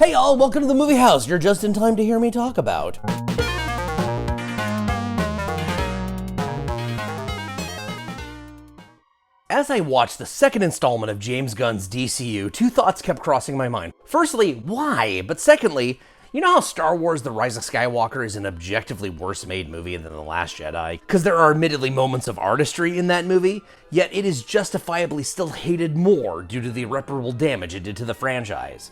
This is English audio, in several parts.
Hey y'all, welcome to the Movie Howze. You're just in time to hear me talk about. As I watched the second installment of James Gunn's DCU, two thoughts kept crossing my mind. Firstly, why? But secondly, you know how Star Wars The Rise of Skywalker is an objectively worse made movie than The Last Jedi? Because there are admittedly moments of artistry in that movie, yet it is justifiably still hated more due to the irreparable damage it did to the franchise.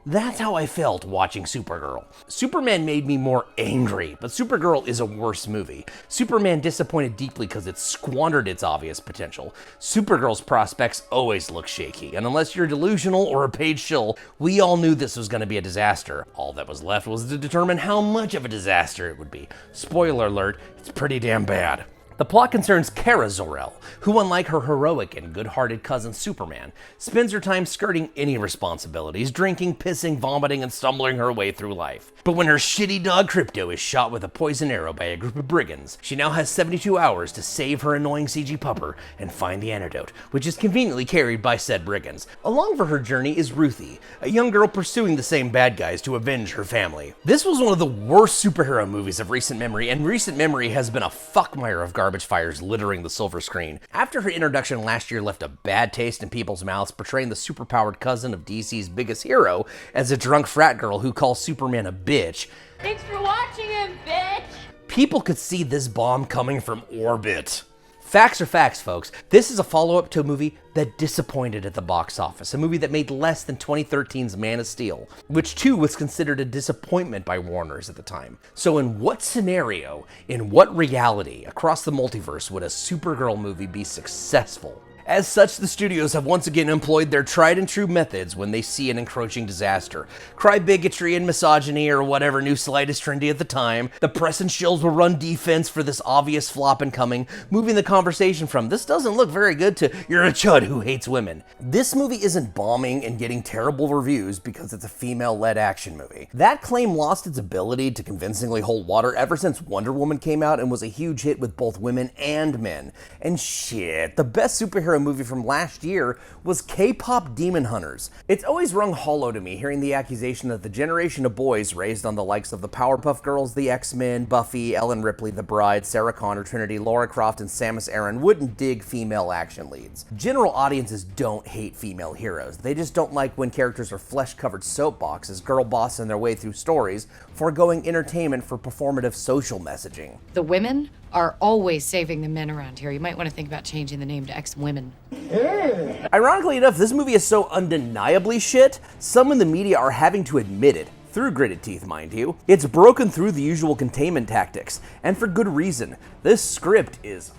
That's how I felt watching Supergirl. Superman made me more angry, but Supergirl is a worse movie. Superman disappointed deeply because it squandered its obvious potential. Supergirl's prospects always look shaky, and unless you're delusional or a paid shill, we all knew this was going to be a disaster. All that was left was to determine how much of a disaster it would be. Spoiler alert, it's pretty damn bad. The plot concerns Kara Zor-El, who, unlike her heroic and good-hearted cousin Superman, spends her time skirting any responsibilities, drinking, pissing, vomiting, and stumbling her way through life. But when her shitty dog Crypto is shot with a poison arrow by a group of brigands, she now has 72 hours to save her annoying CG pupper and find the antidote, which is conveniently carried by said brigands. Along for her journey is Ruthie, a young girl pursuing the same bad guys to avenge her family. This was one of the worst superhero movies of recent memory, and recent memory has been a fuckmire of garbage fires littering the silver screen. After her introduction last year left a bad taste in people's mouths, portraying the superpowered cousin of DC's biggest hero as a drunk frat girl who calls Superman a bitch. Thanks for watching him, bitch! People could see this bomb coming from orbit. Facts are facts, folks. This is a follow-up to a movie that disappointed at the box office, a movie that made less than 2013's Man of Steel, which too was considered a disappointment by Warner's at the time. So in what scenario, in what reality, across the multiverse would a Supergirl movie be successful? As such, the studios have once again employed their tried and true methods when they see an encroaching disaster. Cry bigotry and misogyny or whatever new slight is trendy at the time. The press and shills will run defense for this obvious flop incoming, moving the conversation from "this doesn't look very good" to "you're a chud who hates women." This movie isn't bombing and getting terrible reviews because it's a female-led action movie. That claim lost its ability to convincingly hold water ever since Wonder Woman came out and was a huge hit with both women and men. And shit, the best superhero movie from last year was K-pop Demon Hunters. It's always rung hollow to me hearing the accusation that the generation of boys raised on the likes of the Powerpuff Girls, the X-Men, Buffy, Ellen Ripley, The Bride, Sarah Connor, Trinity, Lara Croft, and Samus Aran wouldn't dig female action leads. General audiences don't hate female heroes. They just don't like when characters are flesh-covered soapboxes, girl bossing their way through stories, foregoing entertainment for performative social messaging. The women are always saving the men around here. You might want to think about changing the name to X-Women. Ironically enough, this movie is so undeniably shit, some in the media are having to admit it. Through gritted teeth, mind you. It's broken through the usual containment tactics, and for good reason. This script is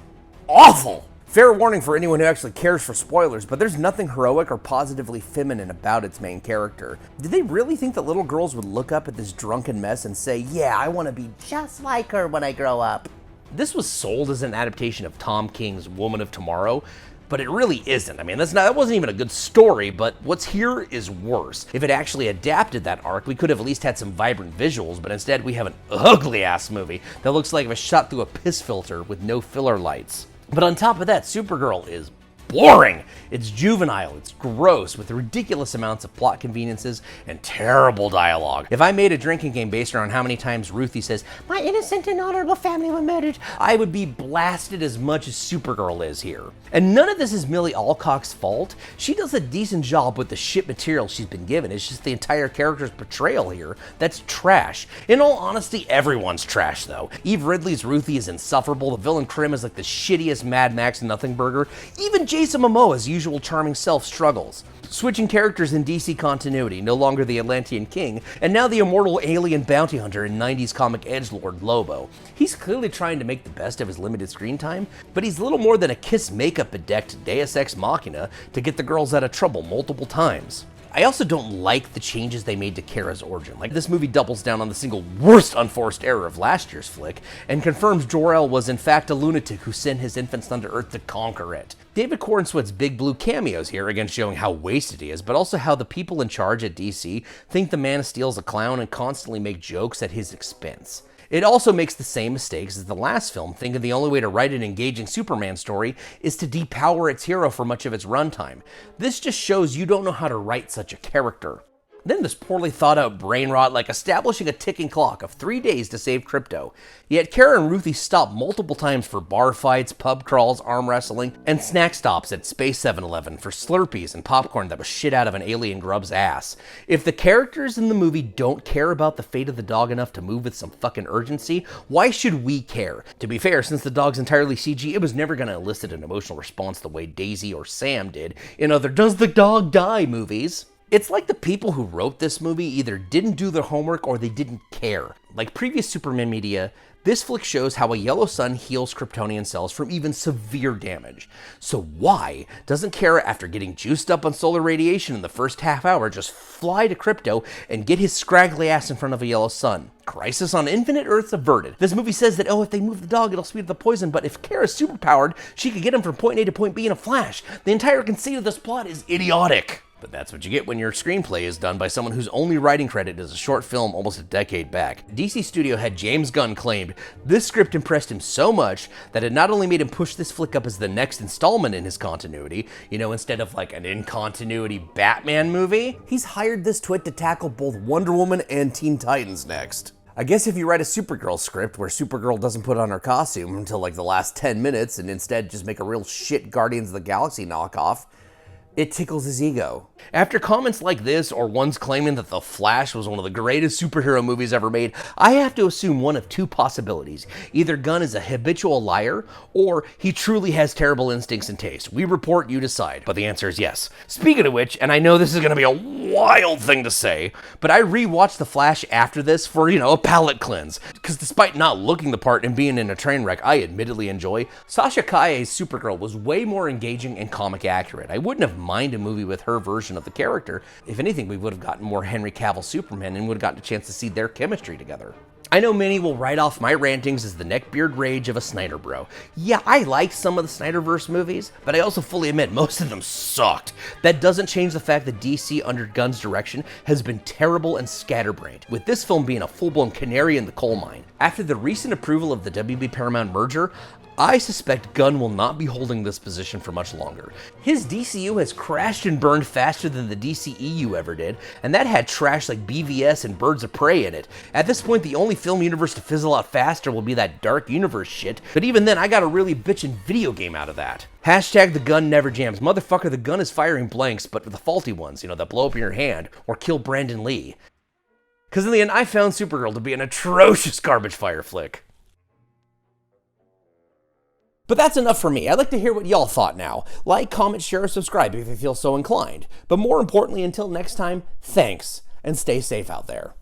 awful. Fair warning for anyone who actually cares for spoilers, but there's nothing heroic or positively feminine about its main character. Did they really think that little girls would look up at this drunken mess and say, "Yeah, I want to be just like her when I grow up"? This was sold as an adaptation of Tom King's Woman of Tomorrow, but it really isn't. I mean, that wasn't even a good story, but what's here is worse. If it actually adapted that arc, we could have at least had some vibrant visuals, but instead we have an ugly-ass movie that looks like it was shot through a piss filter with no filler lights. But on top of that, Supergirl is boring. It's juvenile, it's gross, with ridiculous amounts of plot conveniences and terrible dialogue. If I made a drinking game based around how many times Ruthie says, "my innocent and honorable family were murdered," I would be blasted as much as Supergirl is here. And none of this is Millie Alcock's fault. She does a decent job with the shit material she's been given. It's just the entire character's portrayal here that's trash. In all honesty, everyone's trash though. Eve Ridley's Ruthie is insufferable. The villain Krim is like the shittiest Mad Max Nothing Burger. Even Jason Momoa's usual charming self struggles. Switching characters in DC continuity, no longer the Atlantean King, and now the immortal alien bounty hunter in 90s comic edgelord Lobo. He's clearly trying to make the best of his limited screen time, but he's little more than a Kiss makeup-bedecked Deus Ex Machina to get the girls out of trouble multiple times. I also don't like the changes they made to Kara's origin. Like, this movie doubles down on the single worst unforced error of last year's flick, and confirms Jor-El was in fact a lunatic who sent his infant son to Earth to conquer it. David Corenswet's big blue cameos here, again showing how wasted he is, but also how the people in charge at DC think the Man of Steel's a clown and constantly make jokes at his expense. It also makes the same mistakes as the last film, thinking the only way to write an engaging Superman story is to depower its hero for much of its runtime. This just shows you don't know how to write such a character. Then this poorly thought out brain rot like establishing a ticking clock of 3 days to save Crypto. Yet Kara and Ruthie stop multiple times for bar fights, pub crawls, arm wrestling, and snack stops at Space 7-Eleven for Slurpees and popcorn that was shit out of an alien grub's ass. If the characters in the movie don't care about the fate of the dog enough to move with some fucking urgency, why should we care? To be fair, since the dog's entirely CG, it was never going to elicit an emotional response the way Daisy or Sam did in other Does the Dog Die movies. It's like the people who wrote this movie either didn't do their homework or they didn't care. Like previous Superman media, this flick shows how a yellow sun heals Kryptonian cells from even severe damage. So why doesn't Kara, after getting juiced up on solar radiation in the first half hour, just fly to Crypto and get his scraggly ass in front of a yellow sun? Crisis on Infinite Earths averted. This movie says that, if they move the dog, it'll speed up the poison, but if Kara's superpowered, she could get him from point A to point B in a flash. The entire conceit of this plot is idiotic. But that's what you get when your screenplay is done by someone whose only writing credit is a short film almost a decade back. DC Studio head James Gunn claimed this script impressed him so much that it not only made him push this flick up as the next installment in his continuity, instead of like an in-continuity Batman movie, he's hired this twit to tackle both Wonder Woman and Teen Titans next. I guess if you write a Supergirl script where Supergirl doesn't put on her costume until like the last 10 minutes and instead just make a real shit Guardians of the Galaxy knockoff, it tickles his ego. After comments like this, or ones claiming that The Flash was one of the greatest superhero movies ever made, I have to assume one of two possibilities. Either Gunn is a habitual liar, or he truly has terrible instincts and taste. We report, you decide. But the answer is yes. Speaking of which, and I know this is gonna be a wild thing to say, but I rewatched The Flash after this for, a palate cleanse. Because despite not looking the part and being in a train wreck I admittedly enjoy, Sasha Calle's Supergirl was way more engaging and comic accurate. I wouldn't have minded a movie with her version of the character. If anything, we would have gotten more Henry Cavill Superman and would have gotten a chance to see their chemistry together. I know many will write off my rantings as the neckbeard rage of a Snyder bro. Yeah, I like some of the Snyderverse movies, but I also fully admit most of them sucked. That doesn't change the fact that DC under Gunn's direction has been terrible and scatterbrained, with this film being a full-blown canary in the coal mine. After the recent approval of the WB Paramount merger, I suspect Gunn will not be holding this position for much longer. His DCU has crashed and burned faster than the DCEU ever did, and that had trash like BVS and Birds of Prey in it. At this point, the only film universe to fizzle out faster will be that Dark Universe shit, but even then, I got a really bitchin' video game out of that. Hashtag the gun never jams. Motherfucker, the gun is firing blanks, but the faulty ones, that blow up in your hand, or kill Brandon Lee. Because in the end, I found Supergirl to be an atrocious garbage fire flick. But that's enough for me. I'd like to hear what y'all thought now. Like, comment, share, or subscribe if you feel so inclined. But more importantly, until next time, thanks, and stay safe out there.